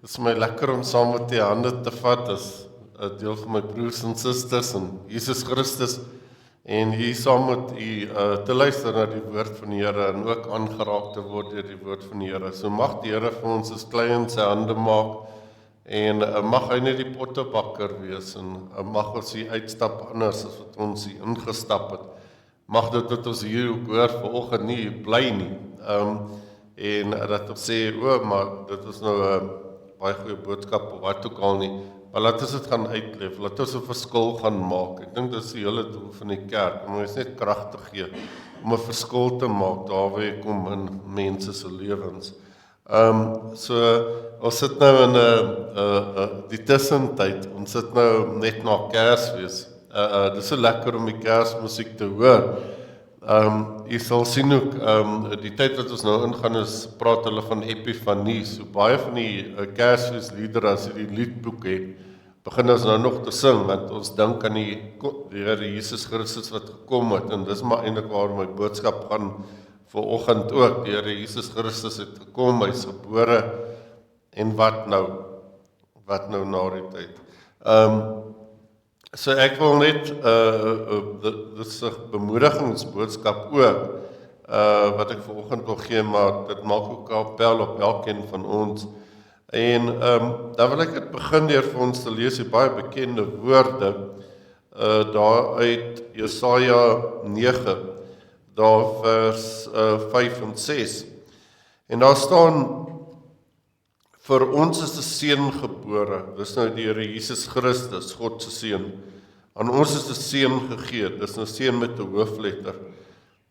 is my lekker om saam met die hande te vat as 'n deel van my broers en susters in Jesus Christus en hier saam met u te luister na die woord van die Here en ook aangeraak te word deur die woord van die Here. So mag die Here vir ons as klei in sy hande maak en mag hy net die pottebakker wees en mag ons hier uitstap anders as wat ons hier ingestap het. Mag dit wat ons hier ook hoor vanoggend nie bly nie. En dat ons sê, maar dit is nou 'n baie goeie boodskap of wat ook al nie. Maar laat ons dit gaan uitleef, laat ons 'n verskil gaan maak. Ek dink dit is die hele doel van die kerk, om ons net krag te gee om 'n verskil te maak daar waar jy kom in mense se lewens. So ons sit nou in die tussentyd, ons sit nou net na Kersfees. Dis so lekker om die Kersmusiek te hoor. Jy sal sien ook, die tyd wat ons nou ingaan is, praat hulle van Epifanie. So baie van die Kersfeesliedere, as jy die liedboek het, begin ons nou nog te sing, want ons dink aan die Here Jesus Christus wat gekom het, en dis maar eintlik waar my boodskap gaan vanoggend ook. Die Here Jesus Christus het gekom, hy's gebore, en wat nou? Wat nou na die tyd? So ek wil net, dit is 'n bemoedigingsboodskap ook, wat ek vanoggend wil gee, maar dit maak ook 'n appel op elkeen van ons. En dan wil ek dit begin deur vir ons te lees, die baie bekende woorde, daar uit Jesaja 9, daar vers 5 en 6. En daar staan, vir ons is 'n seun gebore, dis nou die Here Jesus Christus, God se seun. Aan ons is 'n seun gegee, dis 'n seun met 'n hoofletter.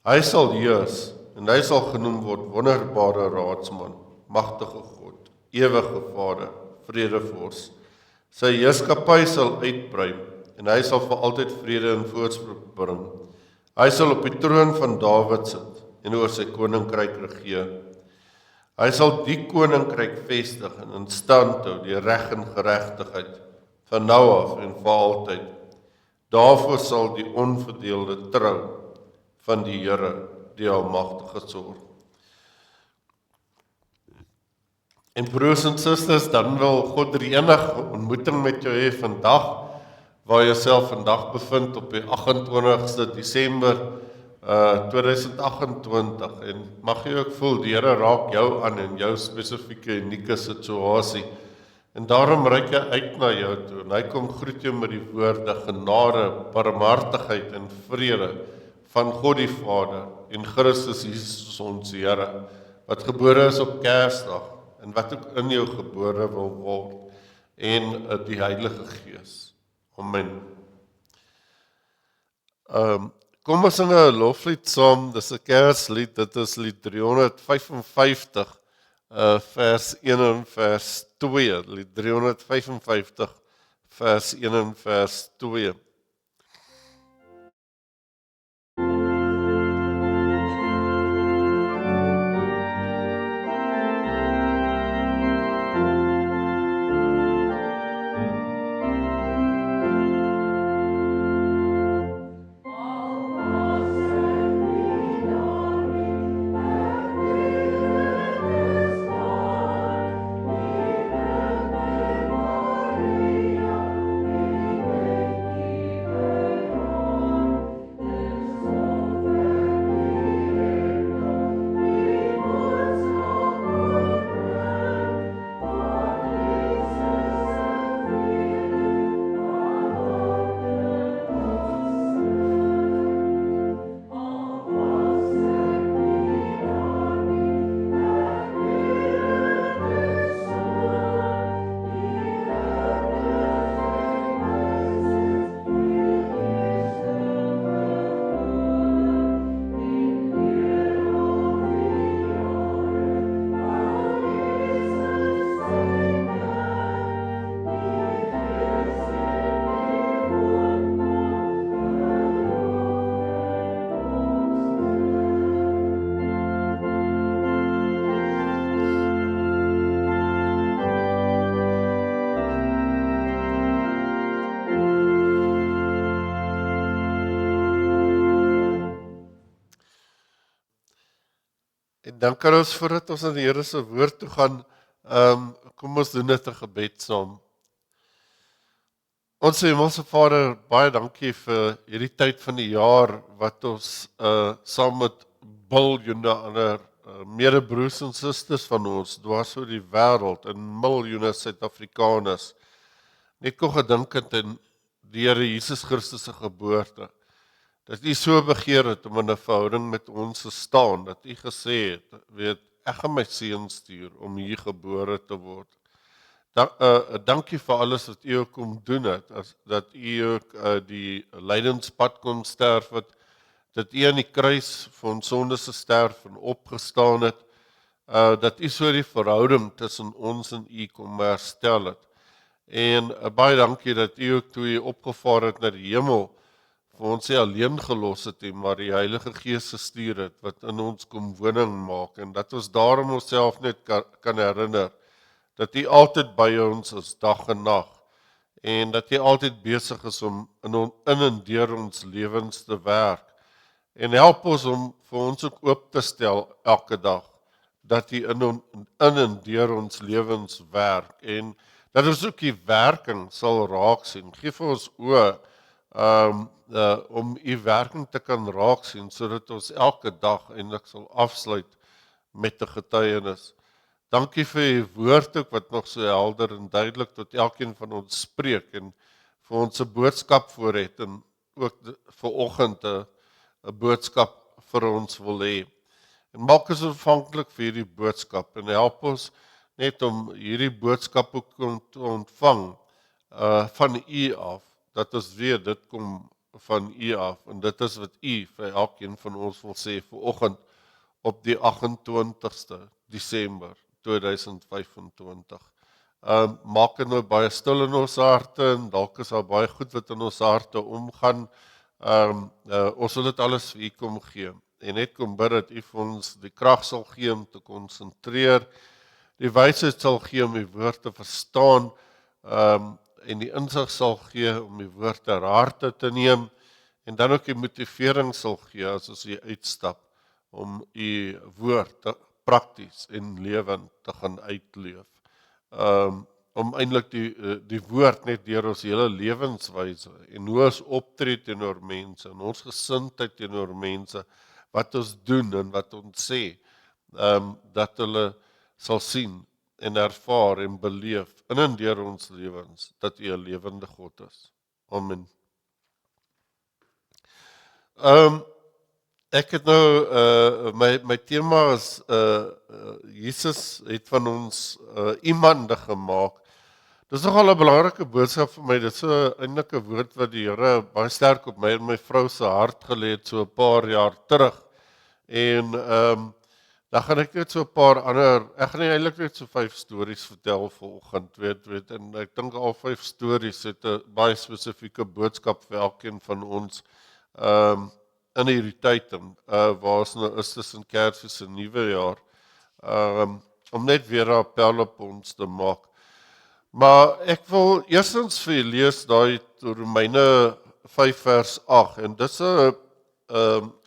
Hy sal heers, en hy sal genoem word wonderbare raadsman, magtige God, ewige Vader, vredevors. Sy heerskappy sal uitbrei, en hy sal vir altyd vrede en voorspoed bring. Hy sal op die troon van Dawid sit, en oor sy koninkryk regeer. Hy sal die koninkryk vestig en in stand hou, die reg en geregtigheid, van nou af en vir altyd. Daarvoor sal die onverdeelde trou van die Here, die Almagtige sorg. En broers en susters, dan wil God die enige ontmoeting met jou hê vandag, waar jy jouself vandag bevind op die 28ste Desember 2028, en mag jy ook voel, die Here raak jou aan in jou spesifieke unieke situasie, en daarom reik hy uit na jou toe, en hy kom groet jou met die woorde, genade, barmhartigheid en vrede van God die Vader, en Christus Jesus ons Here, wat gebore is op Kersdag, en wat ook in jou gebore wil word, en die Heilige Gees. Amen. Kom ons sing 'n loflied saam, dis 'n Kerslied, dit is lied 355, vers 1 en vers 2, lied 355, vers 1 en vers 2. En dan kan ons, voordat ons aan die Here se woord toe gaan, Kom ons doen dit 'n gebed saam. Ons Hemelse Vader, baie dankie vir hierdie tyd van die jaar wat ons saam met biljoene ander medebroers en susters van ons dwars oor die wêreld en miljoene Suid-Afrikaners net kon gedink het in die Here Jesus Christus se geboorte. Dat U so begeer het om in 'n verhouding met ons te staan, dat U gesê het, weet, ek gaan my seun stuur om hier gebore te word. Dankie vir alles wat U ook kom doen het, dat U ook die lydenspad kon sterf het, dat U aan die kruis vir ons sondes gesterf en opgestaan het, dat U so die verhouding tussen ons en U kom herstel het. En baie dankie dat U ook toe U opgevaar het na die hemel, vir ons nie alleen gelos het, maar die Heilige Gees gestuur het, wat in ons kom woning maak, en dat ons daarom onsself net kan herinner, dat U altyd by ons is, dag en nag, en dat U altyd besig is om in en deur ons lewens te werk, en help ons om vir ons ook oop te stel elke dag, dat U in en deur ons lewens werk, en dat ons ook die werking sal raak sien. Geef ons oë om U werking te kan raak sien, sodat ons elke dag eintlik sal afsluit met 'n getuienis. Dankie vir U woord ook wat nog so helder en duidelik tot elkeen van ons spreek en vir ons 'n boodskap voor het en ook vir oggend 'n boodskap vir ons wil hê. En maak ons ontvanklik vir hierdie boodskap en help ons net om hierdie boodskap ook te ontvang van U af, dat ons weet dit kom van U af en dit is wat U vir elkeen van ons wil sê vir oggend op die 28ste Desember 2025. Maak dit nou baie stil in ons harte en dalk is daar baie goed wat in ons harte omgaan. Ons wil dit alles vir U kom gee en net kom bid dat U vir ons die krag sal gee om te konsentreer, die wysheid sal gee om die woord te verstaan, en die insig sal gee om die woord ter harte te neem, en dan ook die motivering sal gee as ons hier uitstap, om U woord prakties en lewend te gaan uitleef. Om eintlik die woord net deur ons hele lewenswyse en hoe ons optree teenoor mense, en ons gesindheid teenoor mense, wat ons doen en wat ons sê, dat hulle sal sien en ervaar en beleef in en deur ons lewens, dat U 'n lewende God is. Amen. Ek het nou, my tema is, Jesus het van ons iemande gemaak. Dis nogal 'n belangrike boodskap vir my, dit is eintlik 'n woord wat die Here baie sterk op my en my vrou se hart gelê het, so 'n paar jaar terug. En dan gaan ek net so 'n paar ander, ek gaan eintlik net so 5 stories vertel vanoggend, weet, en ek dink al 5 stories het 'n baie spesifieke boodskap vir elkeen van ons, in hierdie tyd, waar ons nou is tussen Kersfees en Nuwejaar, om net weer 'n appel op ons te maak. Maar ek wil eerstens vir julle lees daai Romeine 5 vers 8, en dis 'n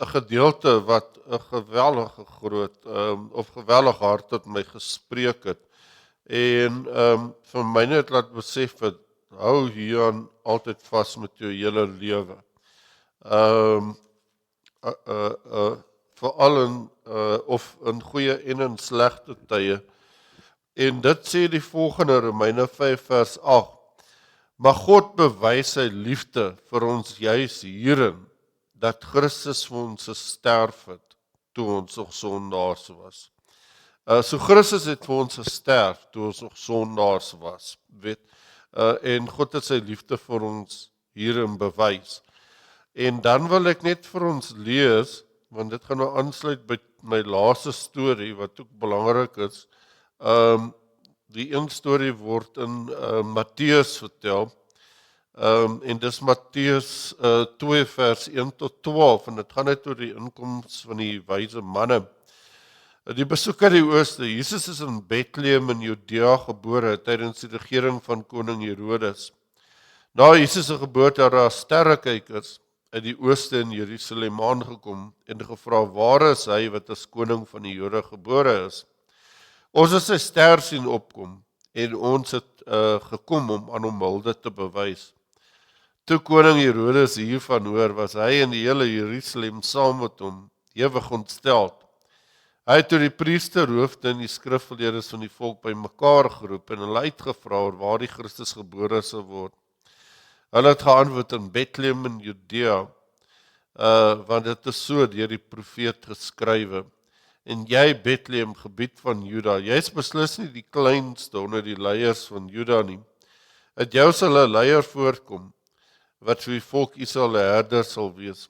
gedeelte wat 'n geweldige groot, of geweldig hard tot my gespreek het. En vir my net laat besef het, hou hieraan altyd vas met jou hele lewe. Veral in goeie en in slegte tye. En dit sê die volgende, Romeine 5 vers 8. Maar God bewys sy liefde vir ons juis hierin, dat Christus vir ons gesterf het, toe ons nog sondaars was. So Christus het vir ons gesterf, toe ons nog sondaars was, weet. En God het sy liefde vir ons hierin bewys. En dan wil ek net vir ons lees, want dit gaan nou aansluit by my laaste storie, wat ook belangrik is. Die een storie word in Matteus vertel, en dis Matteus 2 vers 1 tot 12, en dit gaan net oor die inkoms van die wyse manne. Die besoek uit die ooste. Jesus is in Bethlehem in Judea gebore tydens die regering van koning Herodes. Na Jesus se geboorte het daar sterrekykers uit die ooste in Jerusalem aangekom en gevra, waar is hy wat as koning van die Jode gebore is? Ons het sy ster sien opkom en ons het gekom om aan hom hulde te bewys. Toe koning Herodes hiervan hoor, was hy en die hele Jerusalem saam met hom ewig ontstel. Hy het toe die priesterhoofde en die skrifgeleerdes van die volk bymekaar geroep en hulle uitgevra waar die Christus gebore sou word. Hulle het geantwoord in Bethlehem in Judea, want dit is so deur die profeet geskrywe. En jy Bethlehem, gebied van Juda, jy is beslis nie die kleinste onder die leiers van Juda nie. Uit jou sal 'n leier voorkom, wat vir die volk Israel 'n herder sal wees.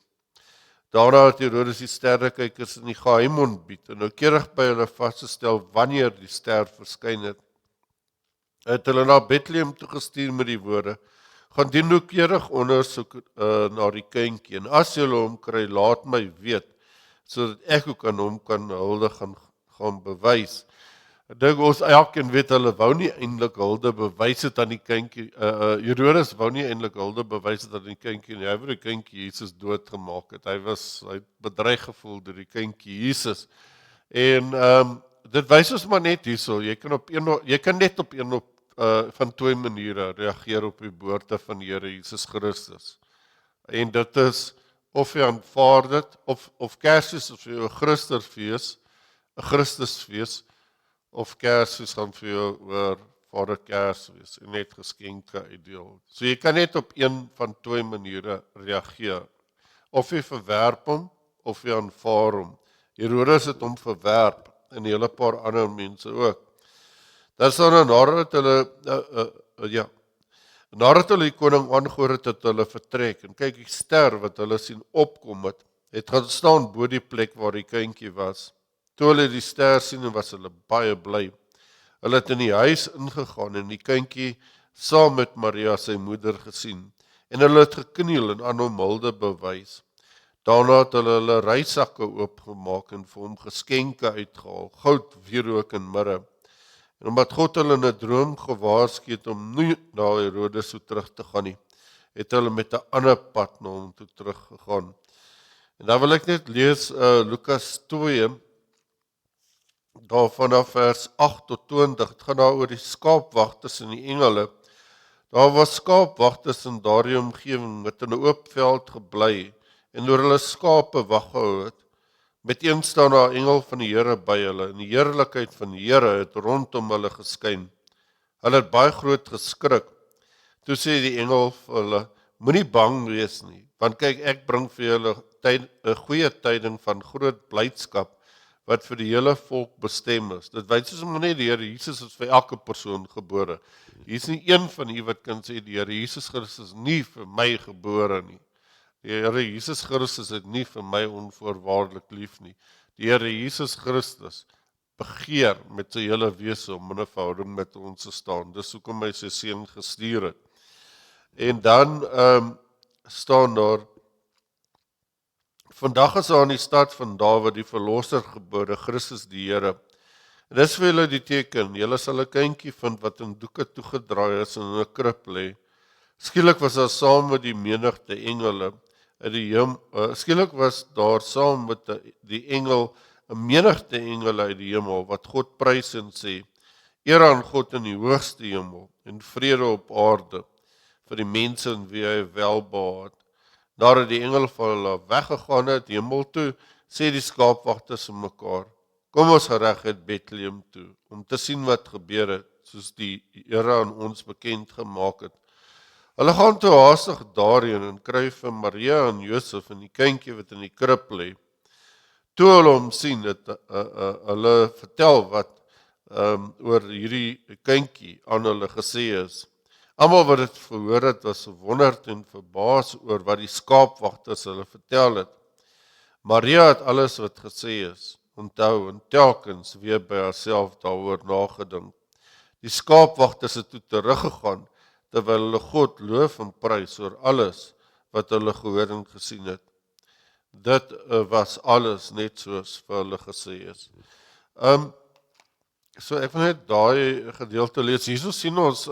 Daarna het Herodes die sterrekykers in die geheim ontbied en noukeurig by hulle vasgestel wanneer die ster verskyn het. Hy het hulle na Bethlehem toe gestuur met die woorde: gaan doen noukeurig ondersoek na die kindjie en as julle hom kry, laat my weet, sodat ek ook aan hom kan hulde gaan bewys. Ek dink ons elkeen weet hulle wou nie eintlik hulde bewys het aan die kindjie. Herodes wou nie eintlik hulde bewys het aan die kindjie nie. Hy wou die kindjie Jesus doodgemaak het. Hy het bedreig gevoel deur die kindjie Jesus. En dit wys ons maar net hierso. Jy kan net op een van twee maniere reageer op die geboorte van die Here Jesus Christus. En dit is of jy aanvaar dit of Kersfees of jou Christusfees, 'n Christusfees, of Kersfees gaan vir jou oor Vader Kersfees en net geskenke uitdeel. So jy kan net op een van twee maniere reageer. Of jy verwerp hom of jy aanvaar hom. Herodes het hom verwerp en 'n hele paar ander mense ook. Dan staan nadat hulle die koning aangehoor het, het hulle vertrek en kyk die ster wat hulle sien opkom het gaan staan bo die plek waar die kindjie was. Toe hulle die ster sien, was hulle baie bly. Hulle het in die huis ingegaan en die kindjie saam met Maria sy moeder gesien en hulle het gekniel en aan hom hulde bewys. Daarna het hulle reissakke oopgemaak en vir hom geskenke uitgehaal, goud, wierook en mirre. En omdat God hulle in 'n droom gewaarsku het om nie na Herodes toe terug te gaan nie, het hulle met 'n ander pad na hom toe teruggegaan. En dan wil ek net lees Lukas 2, daar vanaf vers 8 tot 20. Het gaan daar oor die skaapwagters en die engele. Daar was skaapwagters in daardie omgewing wat in 'n oop veld gebly en oor hulle skape wag gehou het. Met een staan daar 'n engel van die Here by hulle en die heerlikheid van die Here het rondom hulle geskyn. Hulle het baie groot geskrik. Toe sê die engel vir hulle: moenie bang wees nie, want kyk, ek bring vir julle 'n goeie tyding van groot blydskap wat vir die hele volk bestem is. Dit wys ons maar net die Here Jesus is vir elke persoon gebore. Hier is nie een van u wat kan sê die Here Jesus Christus is nie vir my gebore nie. Die Here Jesus Christus het nie vir my onvoorwaardelik lief nie. Die Here Jesus Christus begeer met sy hele wese om in 'n verhouding met ons te staan. Dis hoekom hy sy seun gestuur het. En dan staan daar: vandag is daar in die stad van Dawid die verlosser gebore, Christus die Here. En dis vir julle die teken: julle sal 'n kindjie vind wat in doeke toegedraai is en in 'n krib lê. Skielik was daar saam met die menigte engele skielik was daar saam met die engel 'n menigte engele uit die hemel wat God prys en sê: eer aan God in die hoogste hemel en vrede op aarde vir die mense in wie hy welbehaag. Nadat die engel van hulle weggegaan het hemel toe, sê die skaapwagters aan mekaar: kom ons gereg uit Bethlehem toe om te sien wat gebeur het, soos die Here aan ons bekend gemaak het. Hulle gaan toe haastig daarheen en kry vir Maria en Josef en die kindjie wat in die krib lê. Toe hulle hom sien, het hulle vertel wat oor hierdie kindjie aan hulle gesê is. Almal wat dit verhoor het, was verwonderd en verbaas oor wat die skaapwagters hulle vertel het. Maria het alles wat gesê is onthou en telkens weer by haarself daaroor nagedink. Die skaapwagters het toe teruggegaan terwyl hulle God loof en prys oor alles wat hulle gehoor en gesien het. Dit was alles net soos vir hulle gesê is. So ek wil net daai gedeelte lees. Hierso sien ons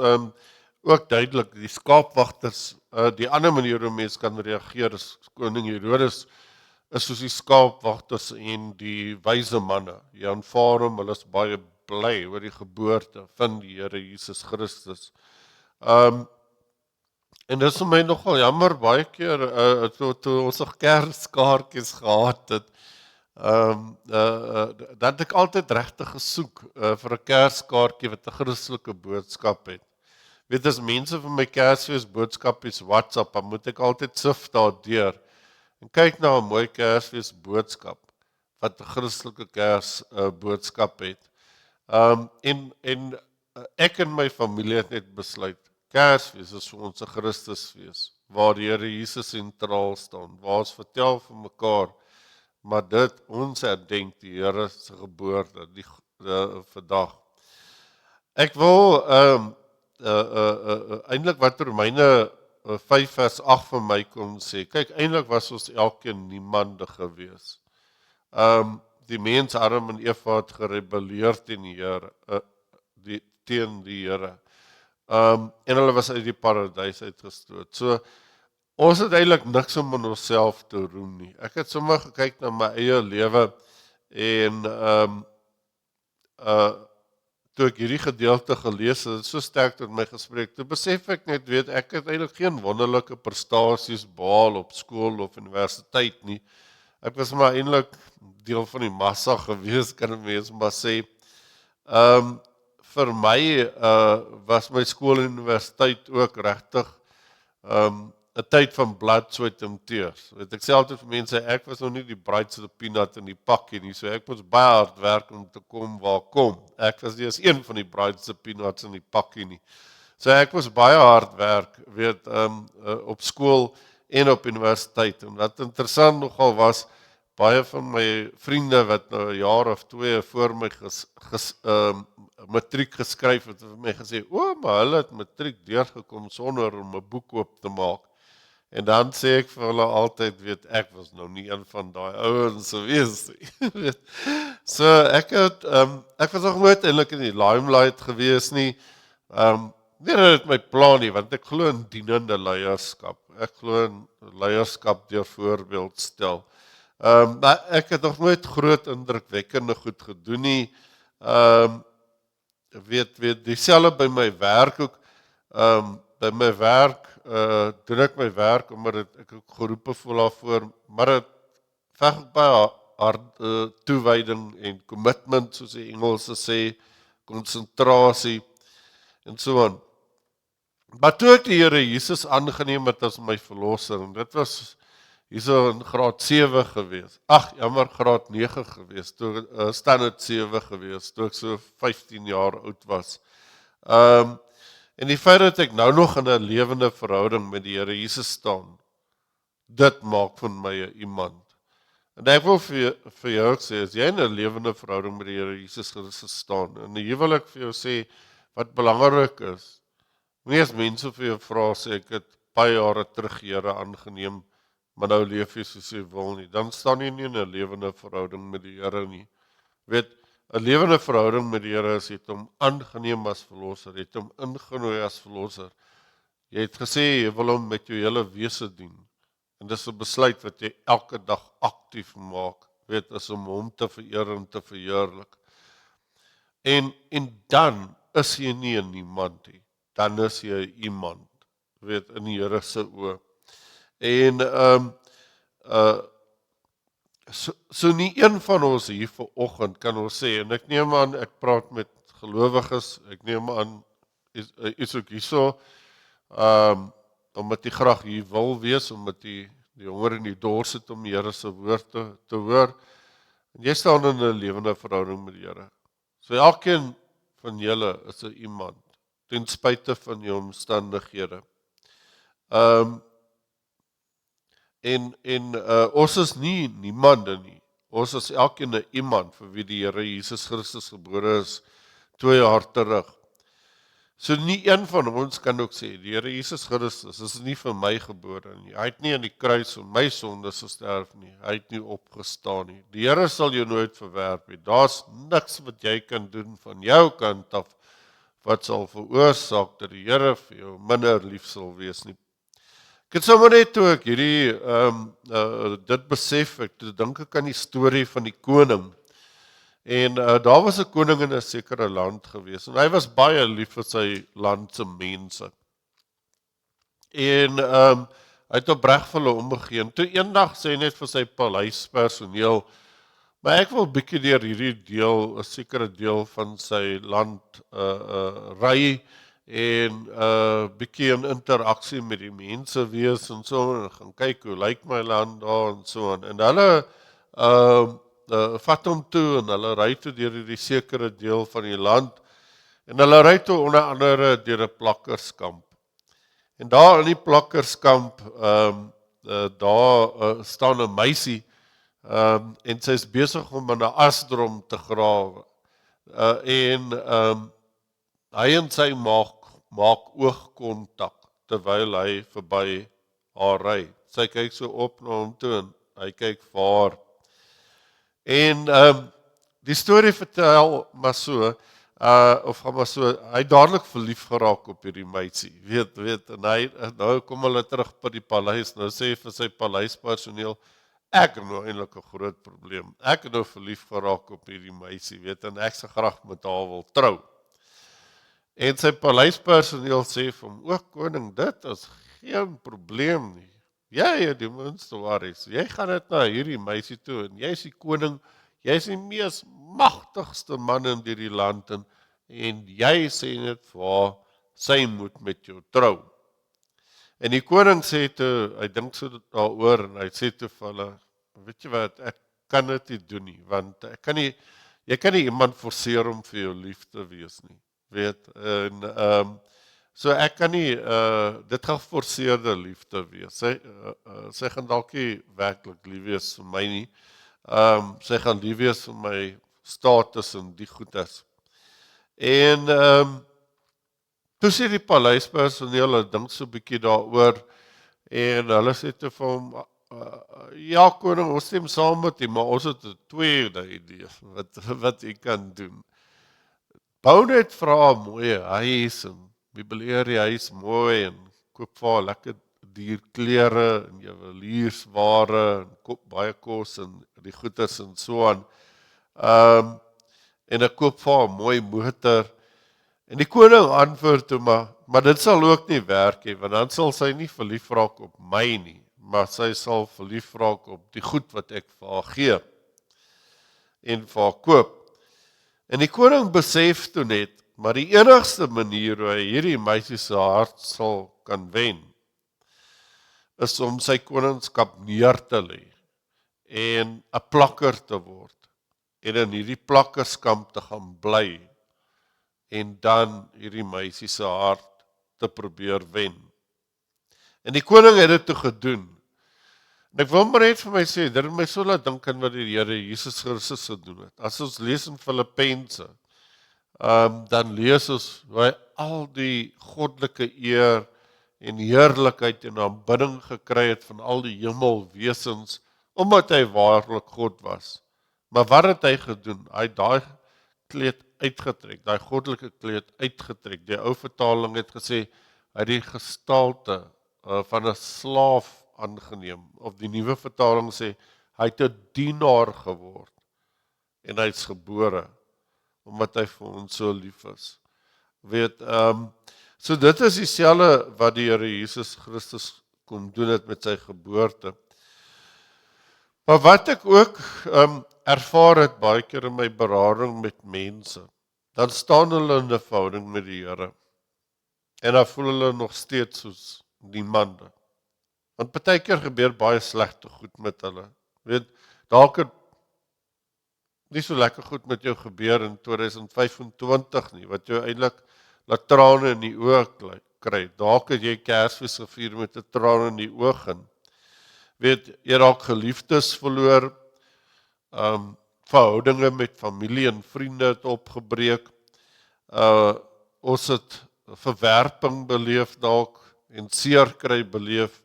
ook duidelik die skaapwagters, die ander manier hoe mense kan reageer is koning Herodes is soos die skaapwagters en die wyse manne. Jy aanvaar hom, hulle is baie bly oor die geboorte van die Here Jesus Christus. En dis vir my nogal jammer baie keer toe ons nog Kerskaartjies gehad het. Dat ek altyd regtig gesoek vir 'n Kerskaartjie wat 'n Christelike boodskap het. Weet as mense vir my Kersfees boodskapies WhatsApp, dan moet ek altyd sif daardeur en kyk na 'n mooi Kersfees boodskap wat 'n Christelike boodskap het. Ek en my familie het net besluit Kersfees is vir ons 'n Christusfees waar die Here Jesus sentraal staan, waar ons vertel vir mekaar maar ons herdenk die Here se geboorte vandag. Ek wil eintlik wat Romeine 5 vers 8 vir my kom sê. Kyk, eintlik was ons elkeen niemande gewees. Die mens Adam en Eva het gerebelleer teen die Here, teen die Here. En hulle was uit die paradys uitgestoot. So ons het eintlik niks om in onsself te roem nie. Ek het sommer gekyk na my eie lewe en toe ek hierdie gedeelte gelees het, so sterk tot my gespreek. Toe besef ek net, weet ek het eintlik geen wonderlike prestasies behaal op skool of universiteit nie. Ek was maar eintlik deel van die massa gewees, kan 'n mens maar sê. Vir my was my skool en universiteit ook regtig 'n tyd van bloed, sweat en tears. Weet ek sê altyd vir mense, ek was nog nie die braaitste peanut in die pakkie nie, so ek moes baie hard werk om te kom waar kom. Ek was nie eens een van die braaitste peanuts in die pakkie nie. So ek moes baie hard werk, weet op skool en op universiteit. En wat interessant nogal was, baie van my vriende wat nou 'n jaar of 2 voor my matriek geskryf het vir my gesê, maar hulle het matriek deurgekom sonder om 'n boek oop te maak. En dan sê ek vir hulle altyd, weet ek was nou nie een van daai ouens gewees nie. So ek was nog nooit eintlik in die limelight gewees nie. Nie dat dit my plan nie, want ek glo in dienende leierskap. Ek glo in leierskap deur voorbeeld stel. Maar ek het nog nooit groot indrukwekkende goed gedoen nie. Weet dieselfde by my werk ook. By my werk doen ek my werk omdat ek ook geroepe voel daarvoor, maar dit veg ook baie hard toewyding en commitment, soos die Engelse sê, konsentrasie en so aan. Maar toe ek die Here Jesus aangeneem het as my verlosser, en dit was hierso in graad 7 gewees. Graad 9 gewees, toe standaard 7 gewees, toe ek so 15 jaar oud was. En die feit dat ek nou nog in 'n lewende verhouding met die Here Jesus staan, dit maak van my 'n iemand. En ek wil vir jou sê, as jy in 'n lewende verhouding met die Here Jesus Christus staan, en hier wil ek vir jou sê, wat belangrik is, nie as mense vir jou vra, sê ek het baie jare terug die Here aangeneem, maar nou leef jy soos jy wil nie, dan staan jy nie in 'n lewende verhouding met die Here nie. Weet, 'n lewende verhouding met die Here is, jy het hom aangeneem as verlosser, jy het hom ingenooi as verlosser. Jy het gesê jy wil hom met jou hele wese dien. En dis 'n besluit wat jy elke dag aktief maak, weet, is om hom te vereer en te verheerlik. En dan is jy nie 'n niemand nie, dan is jy iemand, weet, in die Here se oë. En so nie een van ons hier vanoggend kan ons sê, en ek neem aan, ek praat met gelowiges, ek neem aan, is ook hierso, omdat jy graag hier wil wees, omdat jy die honger en die dors het om die Here se woord te hoor, en jy staan in 'n lewende verhouding met die Here. So elkeen van julle is 'n iemand, ten spyte van jou omstandighede. Ons is nie niemande nie. Ons is elkeen 'n iemand vir wie die Here Jesus Christus gebore is 2 jaar terug. So nie een van ons kan ook sê, die Here Jesus Christus is nie vir my gebore nie. Hy het nie aan die kruis om my sondes gesterf nie. Hy het nie opgestaan nie. Die Here sal jou nooit verwerp nie. Daar's niks wat jy kan doen van jou kant af wat sal veroorsaak dat die Here vir jou minder lief sal wees nie. Ek het sommer net toe ek hierdie dit besef, ek dink ek aan die storie van die koning. En daar was 'n koning in 'n sekere land gewees en hy was baie lief vir sy land se mense. En hy het opreg vir hulle omgegee. En toe eendag sê hy net vir sy paleispersoneel, maar ek wil bietjie deur hierdie deel, 'n sekere deel van sy land ry en bietjie in interaksie met die mense wees en so en gaan kyk hoe lyk my land daar en so aan. En hulle vat hom toe en hulle ry toe deur hierdie sekere deel van die land en hulle ry toe onder andere deur 'n plakkerskamp. En daar in die plakkerskamp daar staan 'n meisie en sy is besig om in 'n asdrom te grawe. Hy en sy maak oogkontak terwyl hy verby haar ry. Sy kyk so op na hom toe en hy kyk vir haar. En die storie vertel maar so, hy dadelik verlief geraak op hierdie meisie, weet, en hy, nou kom hulle terug by die paleis, nou sê hy vir sy paleispersoneel, ek het nou eintlik 'n groot probleem, ek het nou verlief geraak op hierdie meisie, weet, en ek se graag met haar wil trou. En sy paleispersoneel sê vir hom, o koning, dit is geen probleem nie, jy het die minste worries, jy gaan net na hierdie meisie toe, en jy is die koning, jy is die mees magtigste man in hierdie land, en jy sê net vir haar, sy moet met jou trou. En die koning sê toe, hy dink so daaroor, en hy sê toe vir hulle, weet jy wat, ek kan dit nie doen nie, want jy kan nie iemand forceer om vir jou lief te wees nie, weet, en so ek kan nie, dit gaan geforseerde liefde wees, sy gaan dalk nie werklik lief wees vir my nie, sy gaan lief wees vir my status en die goedes. En toe sê die paleispersoneel, hulle dink so 'n bietjie daaroor, en hulle sê toe vir hom, ja koning, ons stem saam met u, maar ons het 'n tweede idee, wat u kan doen. Bou net vir haar 'n mooi huis, en meubileer die huis mooi, en koop vir haar lekker duur klere, en juweliersware, en koop baie kos, en die goeders en so aan. En ek koop vir haar 'n mooi motor. En die koning antwoord toe, maar dit sal ook nie werk nie, want dan sal sy nie verlief raak op my nie, maar sy sal verlief raak op die goed wat ek vir haar gee en vir haar koop. En die koning besef toe net, maar die enigste manier hoe hy hierdie meisie se hart sal kan wen, is om sy koningskap neer te lê en 'n plakker te word en in hierdie plakkerskamp te gaan bly en dan hierdie meisie se hart te probeer wen. En die koning het dit toe gedoen. En ek wil maar net vir my sê, dit het my so laat dink aan wat die Here Jesus Christus gedoen het. As ons lees in Filippense, dan lees ons hoe hy al die goddelike eer en heerlikheid en aanbidding gekry het van al die hemelwesens, omdat hy waarlik God was. Maar wat het hy gedoen? Hy het daai kleed uitgetrek, daai goddelike kleed uitgetrek. Die ou vertaling het gesê, hy het die gestalte van 'n slaaf aangeneem, of die nuwe vertaling sê, hy het 'n dienaar geword, en hy is gebore, omdat hy vir ons so lief is. Weet, so dit is dieselfde wat die Here Jesus Christus kom doen het met sy geboorte. Maar wat ek ook ervaar het baie keer in my berading met mense, dan staan hulle in 'n verhouding met die Here, en dan voel hulle nog steeds soos niemande. Want baie keer gebeur baie slegte goed met hulle. Weet, dalk het nie so lekker goed met jou gebeur in 2025 nie, wat jou eintlik laat trane in die oë kry. Dalk het jy Kersfees gevier met 'n traan in die oog in. Weet, jy raak geliefdes verloor, verhoudinge met familie en vriende het opgebreek, ons het verwerping beleef dalk, en seer kry beleef.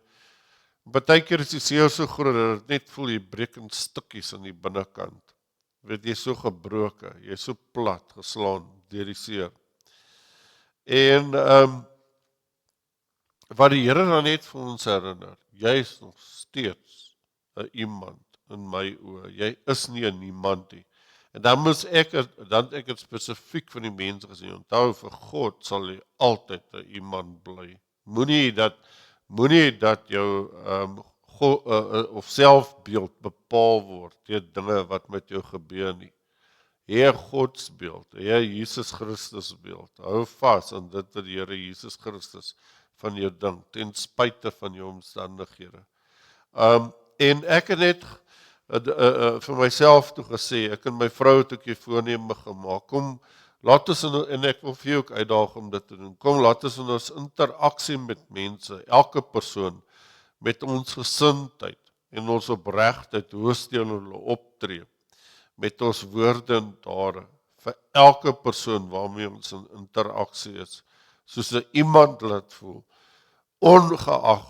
Partykeer is die seer so groot, dat het net voel, jy breek in stukkies aan die binnekant. Weet, jy is so gebroke, jy is so plat, geslaan deur die seer. En wat die Here dan net vir ons herinner, jy is nog steeds 'n iemand in my oë, jy is nie 'n niemand nie. En dan ek het spesifiek van die mense gesê, onthou vir God sal jy altyd 'n iemand bly. Moenie dat jou of selfbeeld bepaal word deur dinge wat met jou gebeur nie. Hê 'n Godsbeeld, hê 'n Jesus Christus beeld. Hou vas aan dit wat die Here Jesus Christus van jou dink, ten spyte van jou omstandighede. En ek het net vir myself toe gesê, ek en my vrou het 'n bietjie voorneme gemaak. Kom, laat ons en ek wil vir jou ook uitdaag om dit te doen. Kom, laat ons in ons interaksie met mense, elke persoon, met ons gesindheid en ons opregtheid, hoogst teenoor hulle optree, met ons woorde en dade, vir elke persoon waarmee ons in interaksie is, soos iemand laat voel, ongeag,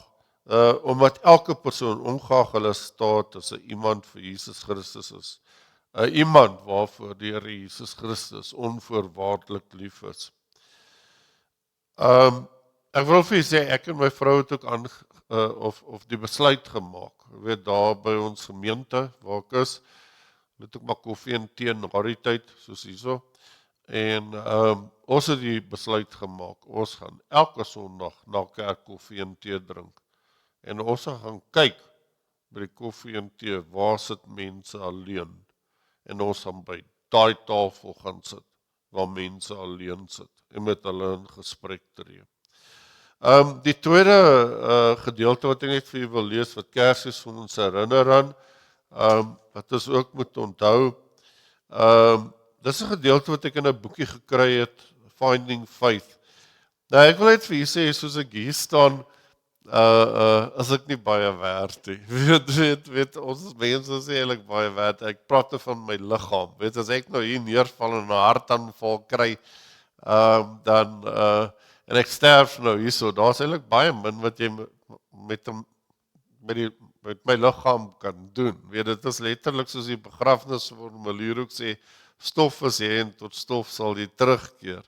omdat elke persoon, ongeag hulle status, iemand vir Jesus Christus is, iemand waarvoor die Here Jesus Christus onvoorwaardelik lief is. Ek wil vir julle sê, ek en my vrou het ook of die besluit gemaak, weet daar by ons gemeente, waar ek is, het ook maar koffie en tee na die tyd, soos hierso, en ons het die besluit gemaak, ons gaan elke Sondag na kerk koffie en tee drink, en ons gaan kyk by die koffie en tee, waar sit mense alleen, en ons gaan by daai tafel gaan sit, waar mense alleen sit, en met hulle in gesprek tree. Die tweede gedeelte wat ek net vir julle wil lees, wat Kersfees vir ons herinner aan, wat ons ook moet onthou, dis 'n gedeelte wat ek in 'n boekie gekry het, Finding Faith. Nou ek wil net vir julle sê, soos ek hier staan, is ek nie baie werd nie. Weet, ons mense is eintlik baie werd. Ek praat van my liggaam. Weet, as ek nou hier neerval en 'n hartaanval kry, en ek sterf nou hierso, daar's eintlik baie min wat jy met my liggaam kan doen. Weet, dit is letterlik soos die begrafnisformulier ook sê, stof is jy en tot stof sal jy terugkeer.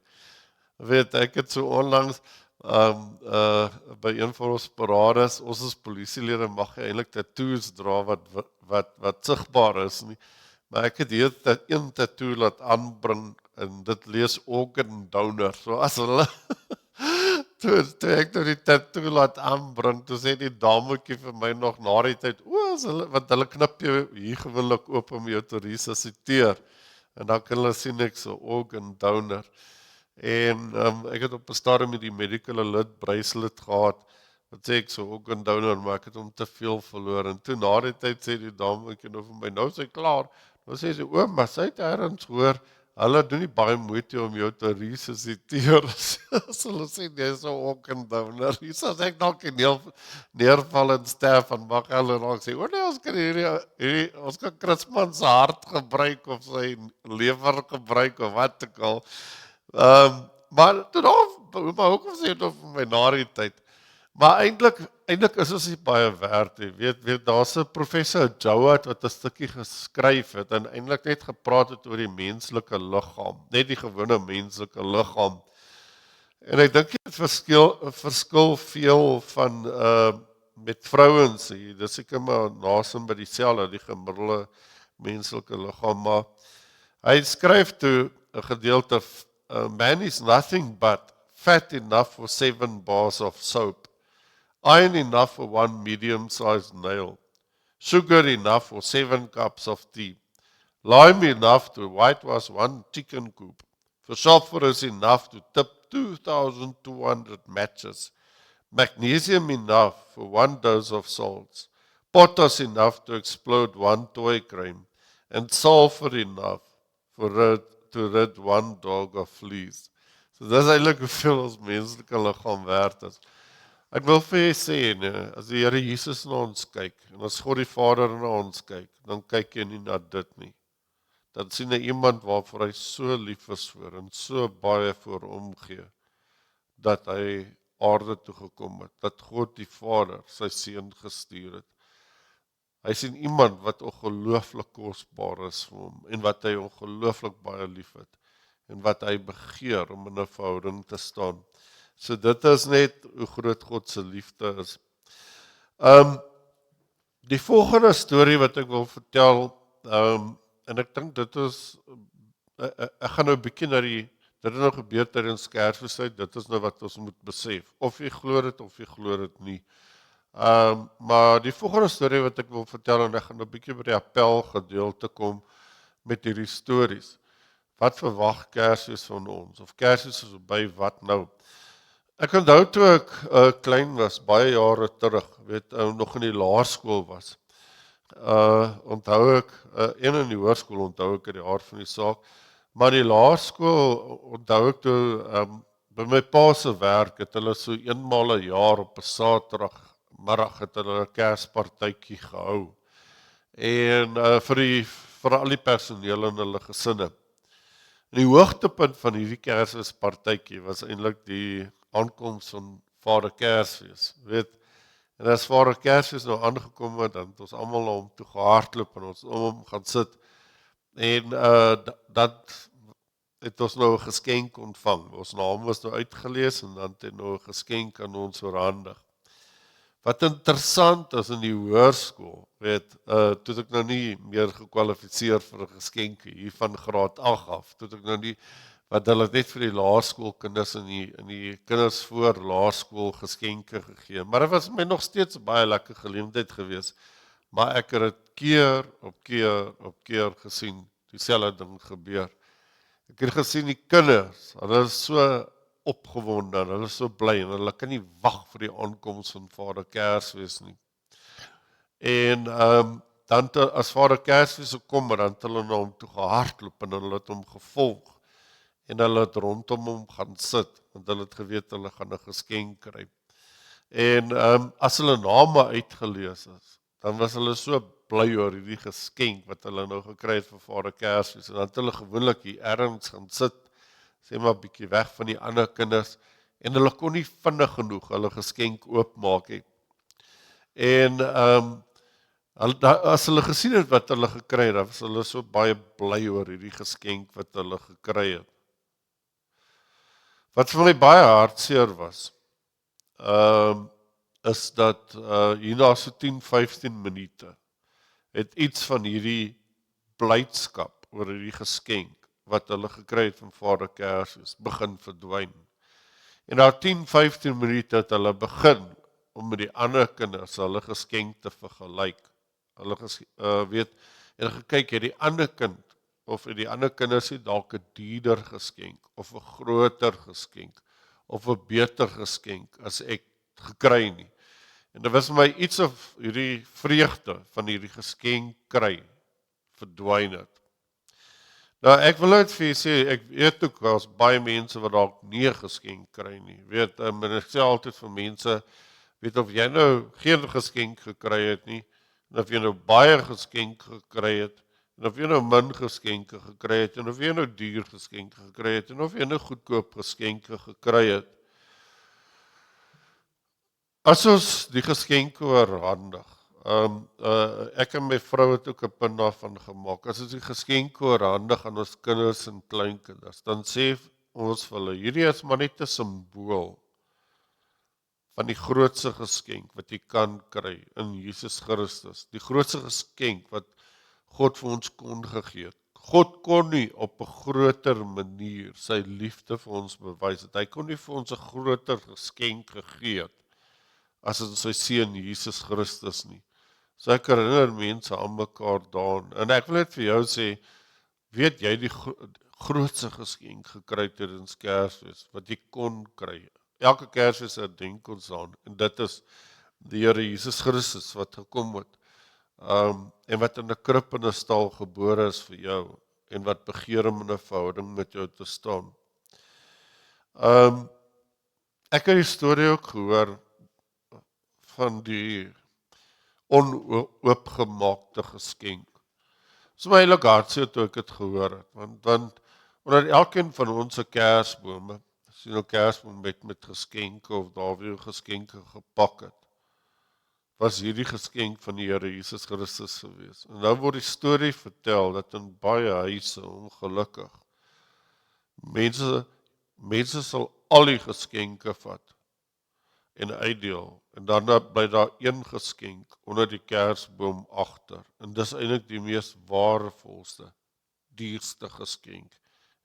Weet, ek het so onlangs by een van ons parades, ons as polisielede mag eintlik tattoos dra wat sigbaar is nie, maar ek het hier een tattoo laat aanbring en dit lees organ donor. So as hulle toe ek die tattoo laat aanbring, toe sê die dametjie vir my nog na die tyd, want hulle knip jou hier gewoonlik oop om jou te resusciteer, en dan kan hulle sien ek so organ donor. En ek het op 'n stadium met die medical alert bracelet gehad, wat sê ek so organ donor, maar ek het hom te veel verloor, en toe na die tyd sê die dametjie nou vir my, nou is hy klaar, nou sê sy, maar sy het ergens hoor, hulle doen nie baie moeite om jou te resusciteer, as hulle sê, jy is so organ donor, so as ek dalk neerval en sterf, en mag hulle dan sê, nee, ons kan Christman se hart gebruik, of sy lewer gebruik, of wat ook al, maar hoekom sê dit vir my na die tyd? Maar eintlik is ons nie baie werd nie. Weet daar's 'n professor Jowett wat 'n stukkie geskryf het en eintlik net gepraat het oor die menslike liggaam, net die gewone menslike liggaam. En ek dink dit verskil veel van met vrouens hier. Dis seker maar naasien by dieselfde, die gemiddelde menslike liggaam, maar hy skryf toe 'n gedeelte, man is nothing but fat enough for 7 bars of soap, iron enough for 1 medium-sized nail, sugar enough for 7 cups of tea, lime enough to whitewash 1 chicken coop, phosphorus enough to tip 2,200 matches, magnesium enough for 1 dose of salts, potash enough to explode 1 toy crane, and sulfur enough to rid 1 dog of fleas. So dis eintlik hoeveel ons menslike liggaam werd is. Ek wil vir jy sê, nee, as die Here Jesus na ons kyk, en as God die Vader na ons kyk, dan kyk jy nie na dit nie. Dan sien hy iemand waarvoor hy so lief is voor, en so baie vir omgee, dat hy aarde toe gekom het, dat God die Vader sy seun gestuur het. Hy sien iemand wat ongelooflik kosbaar is vir hom, en wat hy ongelooflik baie lief het, en wat hy begeer om in 'n verhouding te staan. So dit is net hoe groot God se liefde is. Die volgende storie wat ek wil vertel, en ek dink dit is ek gaan nou 'n bietjie na dit het nou gebeur tydens Kersfeestyd, dit is nou wat ons moet besef. Of jy glo dit of jy glo dit nie. Maar die volgende storie wat ek wil vertel, en ek gaan 'n bietjie by die appel gedeelte kom met hierdie stories. Wat verwag Kersfees van ons? Of Kersfees is by wat nou? Ek onthou toe ek klein was, baie jare terug, nog in die laerskool was. Onthou ek, en in die hoërskool onthou ek uit die aard van die saak, maar in die laerskool onthou ek toe, by my pa se werk het hulle so eenmaal 'n jaar op 'n Saterdagmiddag het hulle 'n Kerspartytjie gehou. En vir al die personeel en hulle gesinne. En die hoogtepunt van hierdie Kerspartytjie was eintlik die aankoms van Vader Kersfees, En as Vader Kersfees nou aangekom het, dan het ons almal na hom toe gehardloop en ons om hom gaan sit. En dat het ons nou 'n geskenk ontvang. Ons naam was nou uitgelees en dan het hy nou 'n geskenk aan ons oorhandig. Wat interessant is in die hoërskool, toe ek nou nie meer gekwalifiseer vir 'n geskenk hier van graad 8 af, toe ek nou nie, wat hulle net vir die laerskoolkinders en die kinders voor laerskool geskenke gegee. Maar dit was my nog steeds 'n baie lekker geleentheid geweest. Maar ek het dit keer op keer gesien, dieselfde ding gebeur. Ek het gesien die kinders, hulle is so opgewonde en hulle is so bly en hulle kan nie wag vir die aankoms van Vader Kersfees nie. En dan as Vader Kersfees kom, dan het hulle na hom toe gehardloop en hulle het hom gevolg. En hulle het rondom hom gaan sit, want hulle het geweet hulle gaan 'n geskenk kry. En as hulle name uitgelees is, dan was hulle so bly oor hierdie geskenk wat hulle nou gekry het vir Vader Kersfees. En dan het hulle gewoonlik hier ergens gaan sit, sê maar 'n bietjie weg van die ander kinders, en hulle kon nie vinnig genoeg hulle geskenk oopmaak nie. En as hulle gesien het wat hulle gekry het, dan was hulle so baie bly oor hierdie geskenk wat hulle gekry het. Wat vir my baie hartseer was, is dat hierna so 10-15 minute het iets van hierdie blydskap oor hierdie geskenk wat hulle gekry het van Vader Kersfees begin verdwyn. En na 10-15 minute het hulle begin om met die ander kinders hulle geskenk te vergelyk. Hulle en gekyk, het die ander kind of het die ander kinders het dalk 'n duurder geskenk of 'n groter geskenk of 'n beter geskenk as ek gekry nie. En dit was my iets of hierdie vreugde van hierdie geskenk kry verdwyn het. Nou ek wil net vir julle sê, ek weet ook daar's baie mense wat dalk nie 'n geskenk kry nie. Maar ek sê altyd vir mense, of jy nou geen geskenk gekry het nie, en of jy nou baie geskenk gekry het, en of jy nou min geskenke gekry het, en of jy nou duur geskenke gekry het, en of jy nou goedkoop geskenke gekry het. As ons die geskenke oorhandig, ek en my vrou het ook 'n punt daarvan gemaak, as ons die geskenke oorhandig aan ons kinders en kleinkinders, dan sê ons vir hulle, hierdie is maar net 'n simbool van die grootste geskenk wat jy kan kry in Jesus Christus. Die grootste geskenk wat God vir ons kon gegee het. God kon nie op 'n groter manier sy liefde vir ons bewys het. Hy kon nie vir ons 'n groter geskenk gegee het as in sy seun Jesus Christus nie. So ek herinner mense aan mekaar daaraan. En ek wil net vir jou sê, weet jy die grootste geskenk gekry tydens Kersfees wat jy kon kry? Elke Kersfees herdenk ons aan, en dit is die Here Jesus Christus wat gekom het, en wat in 'n krib en 'n stal gebore is vir jou, en wat begeer om in 'n verhouding met jou te staan. Ek het die storie ook gehoor van die onoopgemaakte geskenk. Dit is my eintlik hartseer toe ek dit gehoor het, want onder elkeen van ons Kersbome, as jy nou Kersboom met geskenke of daar weer geskenke gepak het, was hierdie geskenk van die Here Jesus Christus gewees. En nou word die storie vertel dat in baie huise ongelukkig mense sal al die geskenke vat en uitdeel. En dan bly daar een geskenk onder die kersboom agter. En dis eintlik die mees waardevolste, dierste geskenk.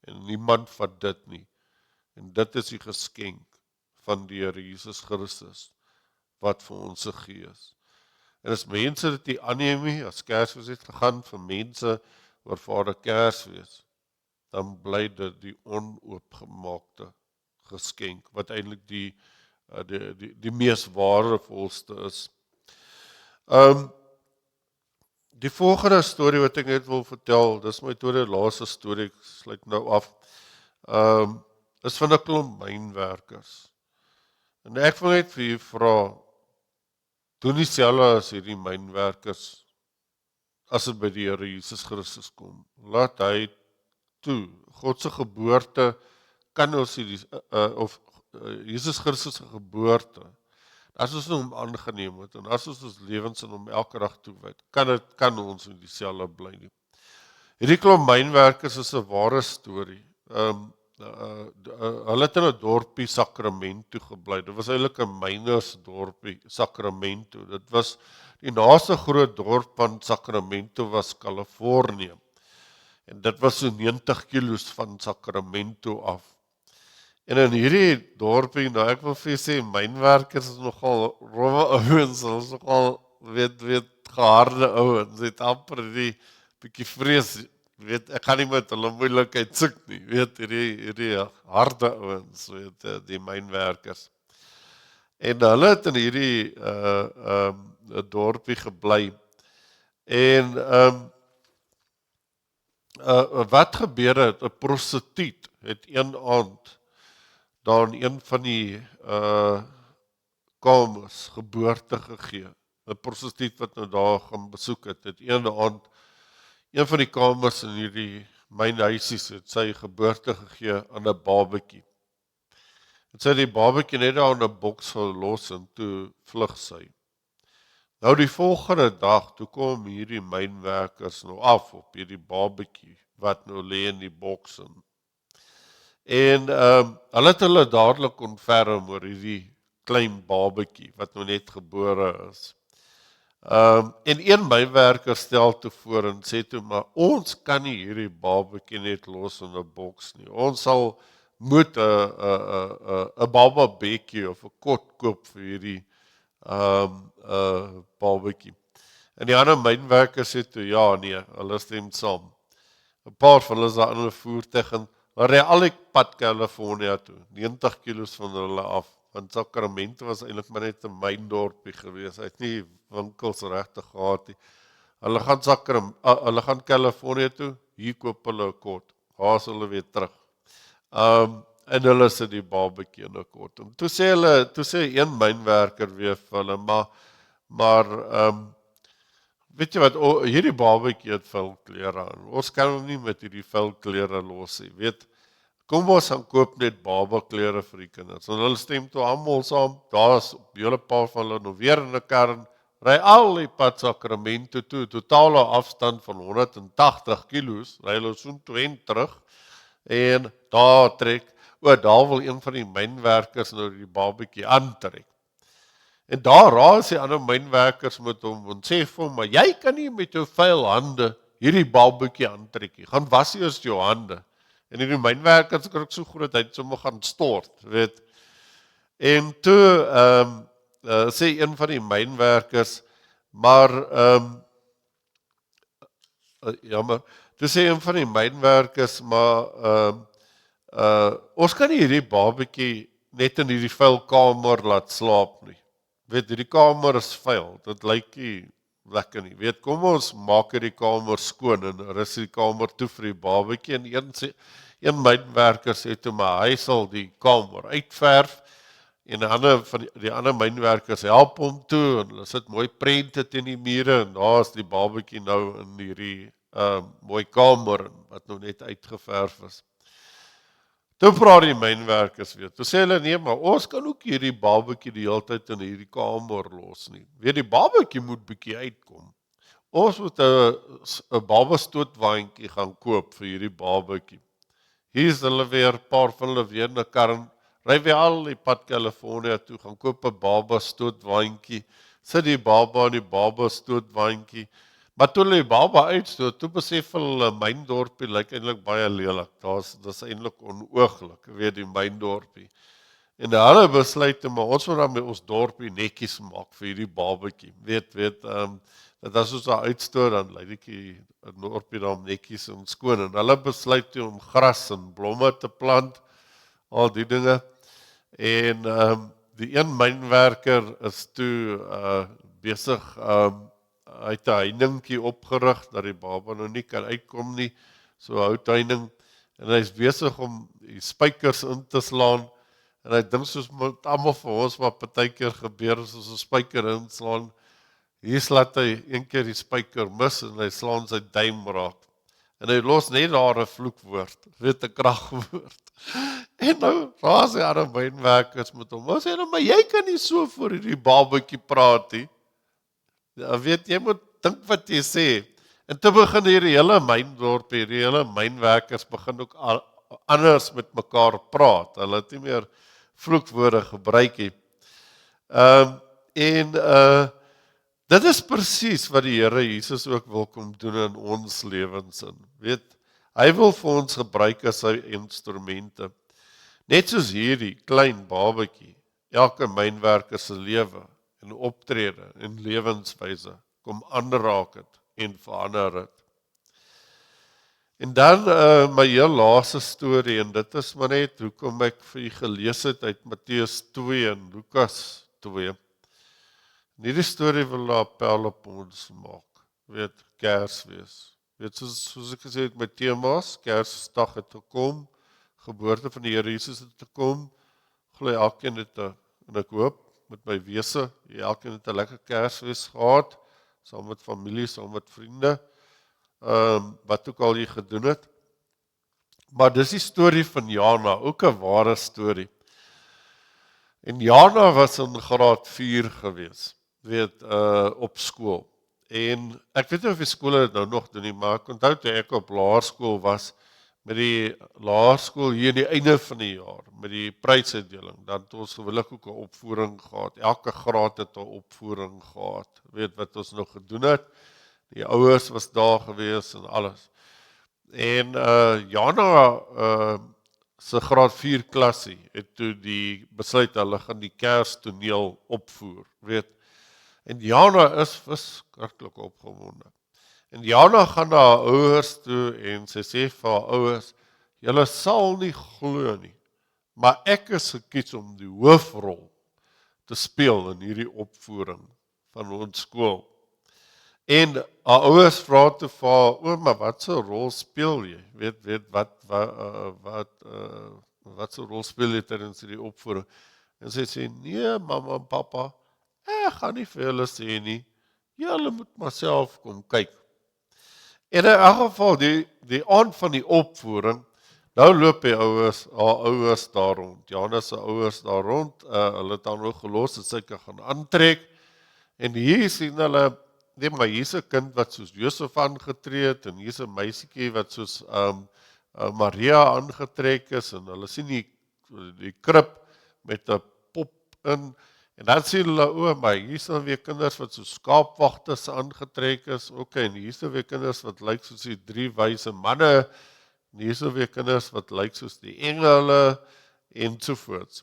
En niemand vat dit nie. En dit is die geskenk van die Here Jesus Christus, wat vir ons gegee is. En as mense dit nie aanneem nie, as Kersfees het gegaan vir mense oor Vader Kersfees, dan bly dit die onoopgemaakte geskenk, wat eintlik die mees waardevolste is. Die volgende storie wat ek net wil vertel, dis my tweede laaste storie, ek sluit nou af, is van 'n klomp mynwerkers. En ek wil net vir u vra, doen dieselfde as hierdie mynwerkers, as dit by die Here Jesus Christus kom. Laat hy toe, God se geboorte, kan ons Jesus Christus se geboorte, as ons hom aangeneem het, en as ons lewens in hom elke dag toewy, kan ons in dieselfde bly nie. Hierdie klomp mynwerkers is 'n ware storie. Hulle het in 'n dorpie Sacramento gebly. Dit was eintlik 'n mynersdorpie, Sacramento. Dit was die naaste groot dorp van Sacramento was Kalifornië. En dit was so 90 kilos van Sacramento af. En in hierdie dorpie, nou ek wil vir sê, mynwerkers is nogal rowwe ouens, hulle is nogal weet geharde ouens, het amper die bietjie vrees, ek gaan nie met hulle moeilikheid soek nie, hierdie harde ouens, die mynwerkers. En hulle het in hierdie dorpie gebly. En wat gebeur het, 'n prostituut het een aand daar in een van die kamers geboorte gegee. 'n Prostituut wat nou daar gaan besoek het een aand een van die kamers in hierdie mynhuisies het sy geboorte gegee aan 'n babatjie. Het sy die babatjie net daar in 'n boks gelos en toe vlug sy. Nou die volgende dag, toe kom hierdie mynwerkers nou af op hierdie babatjie wat nou lê in die boks in. En hulle het hulle dadelik konferm oor hierdie klein babatjie wat nou net gebore is. En een mynwerker stel toe voor en sê toe, maar ons kan nie hierdie babatjie net los in 'n boks nie. Ons sal moet 'n baba bekkie of 'n kot koop vir hierdie babatjie. En die ander mynwerkers sê toe, ja nee, hulle stem saam. 'n Paar van hulle is daar in 'n voertuig en hulle ry al die pad California toe, 90 kilos van hulle af. Want Sacramento was eintlik maar net 'n myndorpie gewees. Hy het nie winkels regtig gehad nie. Hulle gaan California toe, hier koop hulle 'n kot. Haas hulle weer terug. En hulle sit die babatjie in 'n kot. En toe sê een mynwerker weer vir hulle, maar weet jy wat, hierdie babatjie het vuil klere aan. Ons kan hom nie met hierdie vuil klere los nie. Weet, kom ons gaan koop net babaklere vir die kinders. En hulle stem toe almal saam. Daar's 'n hele paar van hulle nog weer in 'n kar en ry al die pad Sacramento toe, totale afstand van 180 kilos, ry hulle so toe en terug. En daar wil een van die mynwerkers nou die babatjie aantrek. En daar raas die ander mynwerkers met hom en sê vir hom, maar jy kan nie met jou vuil hande hierdie babatjie aantrek nie. Gaan was eers jou hande. En die mynwerkers skrik so groot, hy het sommer gaan stort, weet. En toe sê een van die mynwerkers, maar toe sê een van die mynwerkers, maar ons kan nie hierdie babatjie net in hierdie vuil kamer laat slaap nie. Weet, hierdie kamer is vuil, dit lyk nie lekker nie. Weet, kom ons maak hierdie kamer skoon en rus die kamer toe vir die babatjie. En een mynwerker sê toe, maar hy sal die kamer uitverf. En die ander mynwerkers help hom toe en hulle sit mooi prente teen die mure en daar is die babatjie nou in hierdie mooi kamer wat nou net uitgeverf is. Toe praat die mynwerkers weer. Toe sê hulle, nee, maar ons kan ook hierdie babatjie die hele tyd in hierdie kamer los nie. Weet, die babatjie moet bietjie uitkom. Ons moet 'n babastootwaandjie gaan koop vir hierdie babatjie. Hier is hulle weer, 'n paar van hulle weer in 'n kar. ry weer al die pad California toe, gaan koop 'n baba stootwaandjie, sit die baba in die baba stootwaandjie. Maar toe hulle die baba uitstoot, toe besef hulle myndorpie lyk eintlik baie lelik. Dis eintlik onooglik, weet die myndorpie. En hulle besluit maar ons moet dan met ons dorpie netjies maak vir hierdie babatjie. Weet, dat as ons daar uitstoot, dan lyk die dorpie dan netjies en skoon. En hulle besluit toe om gras en blomme te plant, al die dinge. En die een mynwerker is toe besig hy het 'n heiningkie opgerig dat die baba nou nie kan uitkom nie, so 'n houtheining, en hy is besig om die spykers in te slaan, en hy dink soos met almal vir ons wat partykeer gebeur as ons 'n spyker inslaan, hier slaat hy een keer die spyker mis en hy slaan sy duim raak. En hy los net daar 'n vloekwoord, weet 'n kragwoord. En nou raas hy aan mynwerkers met hom. Ons sê nou, maar jy kan nie so voor hierdie babatjie praat nie. Ja, weet jy moet dink wat jy sê. En toe begin hierdie hele myndorp, hierdie hele mynwerkers begin ook anders met mekaar praat. Hulle het nie meer vloekwoorde gebruik nie. Dit is presies wat die Here Jesus ook wil kom doen in ons lewens in. Weet, hy wil vir ons gebruik as sy instrumente. Net soos hierdie klein babatjie, elke mynwerker se lewe en optrede en lewenswyse kom aanraak het en verander het. En dan my heel laaste storie, en dit is maar net hoekom ek vir u gelees het uit Matteus 2 en Lukas 2. Hierdie storie wil 'n appel op ons maak. Weet, Kersfees. Weet, soos ek gesê het met temas, Kersdag het gekom, geboorte van die Here Jesus het gekom, glo elkeen het en ek hoop met my wese, elkeen het 'n lekker Kersfees gehad, saam met familie, saam met vriende, wat ook al jy gedoen het. Maar dis die storie van Jana, ook 'n ware storie. En Jana was in graad 4 gewees, weet, op skool. En ek weet nie of die skole dit nou nog doen nie, maar ek onthou toe ek op laerskool was, met die laerskool hier aan die einde van die jaar, met die prysuitdeling, dan het ons gewillig ook 'n opvoering gehad. Elke graad het 'n opvoering gehad. Weet wat ons nog gedoen het. Die ouers was daar gewees en alles. En Jana se graad 4 klasie het toe die besluit hulle gaan die Kerstoneel opvoer, weet. En Jana is verskriklik opgewonde. En Jana gaan na haar ouers toe en sy sê vir haar ouers, julle sal nie glo nie, maar ek is gekies om die hoofrol te speel in hierdie opvoering van ons skool. En haar ouers vra toe vir haar, ouma, wat so rol speel jy? Weet wat so rol speel jy tydens hierdie opvoering? En sy sê, nee, mamma en papa, ek gaan nie vir julle sê nie, julle moet maar self kom kyk. En in elk geval, die aand van die opvoering, nou loop die haar ouers daar rond, Jana se ouers daar rond, hulle het dan ook gelos, dat sy kan gaan aantrek, en hier sien hulle, nee, maar hier is 'n kind wat soos Josef aangetree het, en hier is 'n meisiekie wat soos Maria aangetrek is, en hulle sien die krib met 'n pop in, en dan sien hulle, maar hier is dan weer kinders wat soos skaapwagters aangetrek is, en hier is dan weer kinders wat lyk soos die 3 wyse manne, en hier is dan weer kinders wat lyk soos die engele, ensovoorts.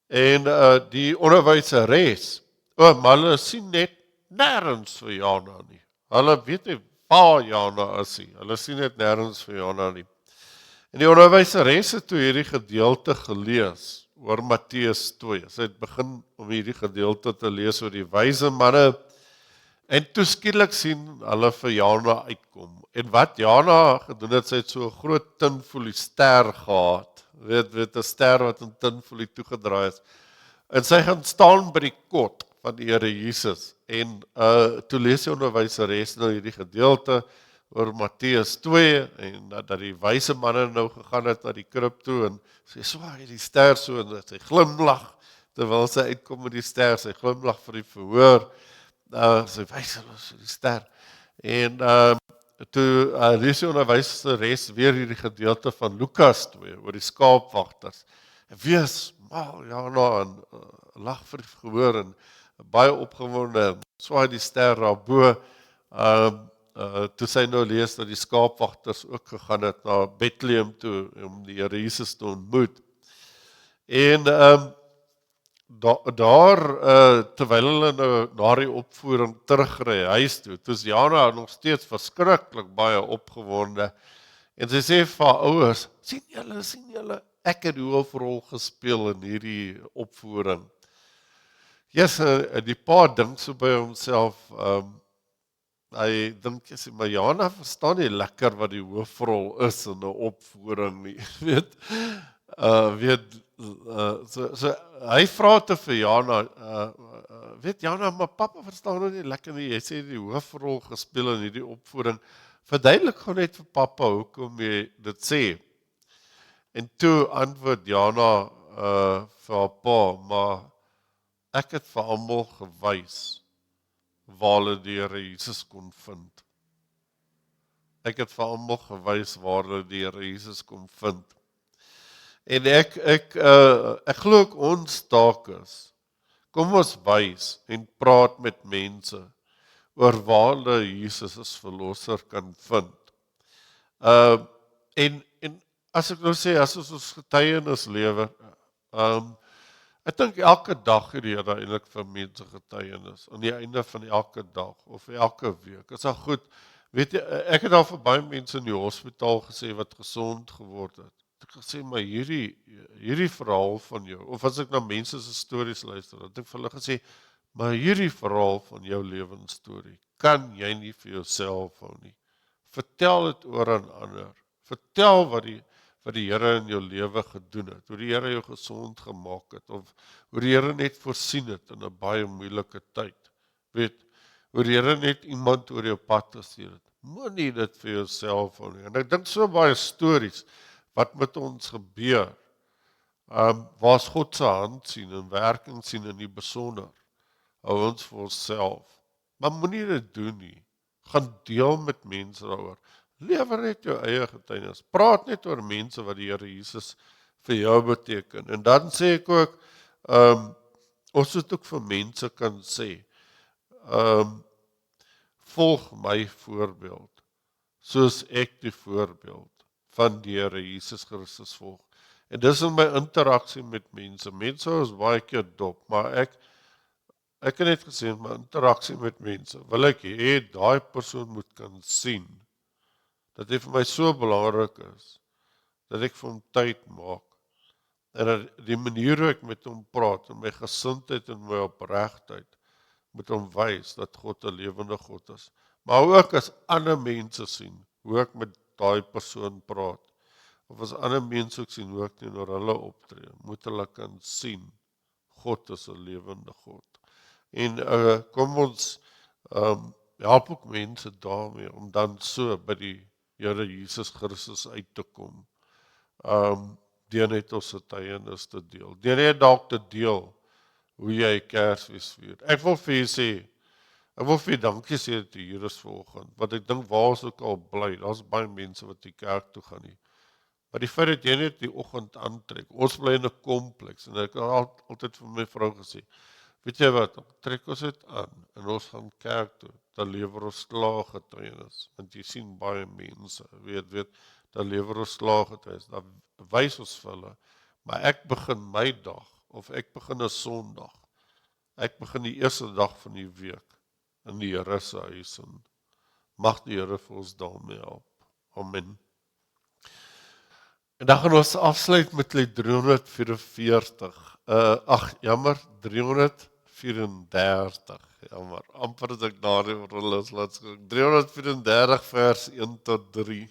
En die onderwyseres, maar hulle sien net nêrens vir Jana nie. Hulle weet nie waar Jana is nie. Hulle sien net nêrens vir Jana nie. En die onderwyseres het toe hierdie gedeelte gelees oor Matteus 2. Sy het begin om hierdie gedeelte te lees oor die wyse manne, en toe skielik sien hulle vir Jana uitkom. En wat Jana gedoen het, sy het so 'n groot tinfolie ster gehad. Weet 'n ster wat in tinfolie toegedraai is. En sy gaan staan by die kot van die Here Jesus. En toe lees die onderwyseres nou hierdie gedeelte oor Matteus 2, en dat die wyse manne nou gegaan het na die krib toe, en sy swaai die ster so, en sy glimlag, terwyl sy uitkom met die ster, sy glimlag vir die verhoor, sy wys hulle so die ster. En toe lees die onderwyseres weer hierdie gedeelte van Lukas 2, oor die skaapwagters. wees mal Jana en lag vir gehoor en baie opgewonde, swaai die ster daarbo. Toe sy nou lees dat die skaapwagters ook gegaan het na Bethlehem toe om die Here Jesus te ontmoet. En terwyl hulle nou na die opvoering terugry huis toe, is Jana nog steeds verskriklik baie opgewonde. En sy sê vir haar ouers, sien julle, ek het die hoofrol gespeel in hierdie opvoering. Die pa dink so by homself, hy dink, maar Jana verstaan nie lekker wat die hoofrol is in 'n opvoering nie, so hy vra te vir Jana, Jana, maar papa verstaan nou nie lekker nie, jy sê die hoofrol gespeel in hierdie opvoering, verduidelik gou net vir papa hoekom jy dit sê. En toe antwoord Jana vir haar pa, maar ek het vir almal gewys waar hulle die Here Jesus kon vind. Ek het vir almal gewys waar hulle die Here Jesus kon vind. En ek glo ook ons taak is, kom ons wys en praat met mense oor waar hulle Jesus as verlosser kan vind. En as ek nou sê, as ons getuienis lewe, ek dink elke dag het die Here eintlik vir mense getuienis, aan die einde van elke dag, of elke week, is dat goed, weet jy, ek het al vir baie mense in die hospitaal gesê, wat gesond geword het, ek gesê, maar hierdie verhaal van jou, of as ek na mense se stories luister, het ek vir hulle gesê, maar hierdie verhaal van jou lewensstorie, kan jy nie vir jouself hou nie, vertel dit oor aan ander, vertel wat die Here in jou lewe gedoen het, hoe die Here jou gesond gemaak het, of hoe die Here net voorsien het in 'n baie moeilike tyd, hoe die Here net iemand oor jou pad gestuur het, moenie dit vir jouself hou nie, en ek dink so baie stories, wat met ons gebeur, waar ons God se hand sien, en werking sien in die besonder, hou ons vir onsself, maar moenie dit doen nie, gaan deel met mense daaroor, lewer net jou eie getuienis, praat net oor mense wat die Here Jesus vir jou beteken, en dan sê ek ook, ons moet ook vir mense kan sê, volg my voorbeeld, soos ek die voorbeeld van die Here Jesus Christus volg, en dis in my interaksie met mense, mense is baie keer dop, maar ek het net gesê, in my interaksie met mense, wil ek hê, daai persoon moet kan sien, dat dit vir my so belangrik is, dat ek vir hom tyd maak, en dat die manier hoe ek met hom praat, en my gesindheid en my opregtheid, moet hom wys, dat God 'n lewende God is, maar ook as ander mense sien, hoe ek met daai persoon praat, of as ander mense ook sien, hoe ek teenoor hulle optree, moet hulle kan sien, God is 'n lewende God, en kom ons help ook mense daarmee, om dan so by die Here Jesus Christus uit te kom, deur net ons getuienis te deel, deur net dalk te deel, hoe jy Kersfees vier. Ek wil vir jy dankie sê dat jy hier is vanoggend, want ek dink waar ons ook al bly, daar's baie mense wat die kerk toe gaan nie, maar die feit dat jy net die oggend aantrek, ons bly in 'n kompleks, en ek het altyd vir my vrou gesê, weet jy wat, trek ons dit aan, en ons gaan kerk toe, dan lewer ons klaar getuienis, want jy sien baie mense, dan lewer ons klaar getuienis, dan wys ons vir hulle, maar ek begin my dag, of ek begin 'n Sondag, ek begin die eerste dag van die week, in die Here se huis, en mag die Here vir ons daarmee help, amen. En dan gaan ons afsluit met lied 344, 334, jammer, amper as ek daar oor hulle is, 334 vers 1 tot 3.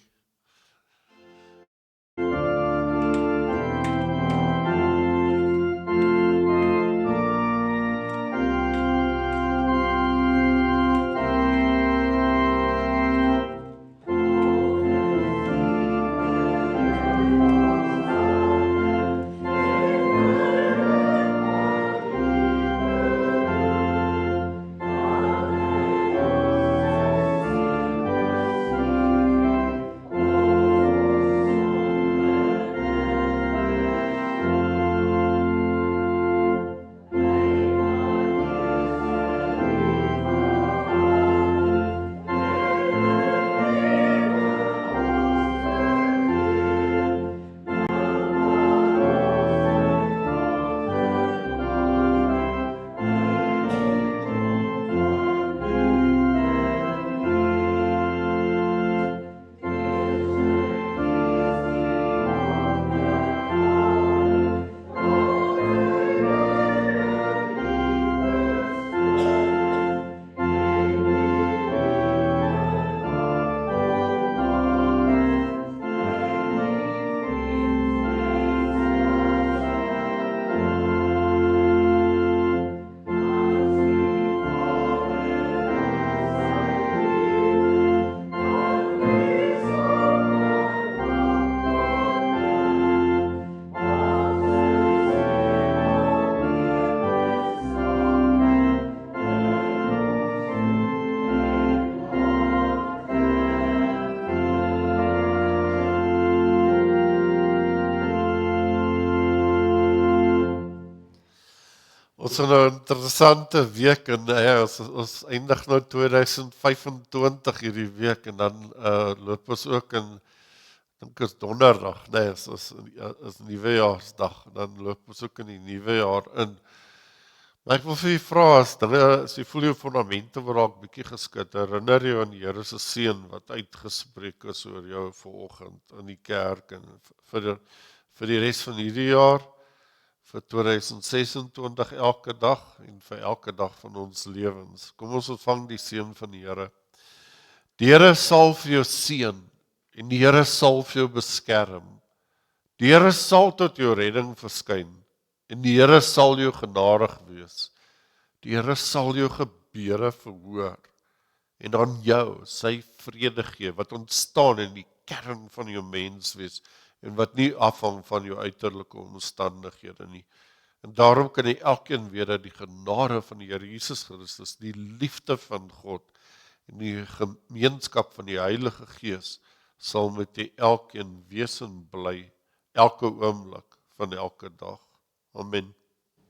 'n interessante week en ons eindig nou 2025 hierdie week en dan loop ons ook in dink is donderdag, nee, is nuwejaarsdag, dan loop ons ook in die nuwe jaar in. Maar ek wil vir julle vra as jy voel jou fondamente word dalk bietjie geskit, herinner jou aan die Here se seën wat uitgespreek is oor jou vanoggend in die kerk en vir die res van hierdie jaar, vir 2026 elke dag en vir elke dag van ons lewens. Kom ons ontvang die seën van die Here. Die Here sal vir jou seën en die Here sal vir jou beskerm. Die Here sal tot jou redding verskyn en die Here sal jou genadig wees. Die Here sal jou gebede verhoor en aan jou sy vrede gee wat ontstaan in die kern van jou menswees en wat nie afhang van jou uiterlike omstandighede nie. En daarom kan jy elkeen weet dat die genade van die Here Jesus Christus, die liefde van God en die gemeenskap van die Heilige Gees sal met jy elkeen wees en bly elke oomblik van elke dag. Amen.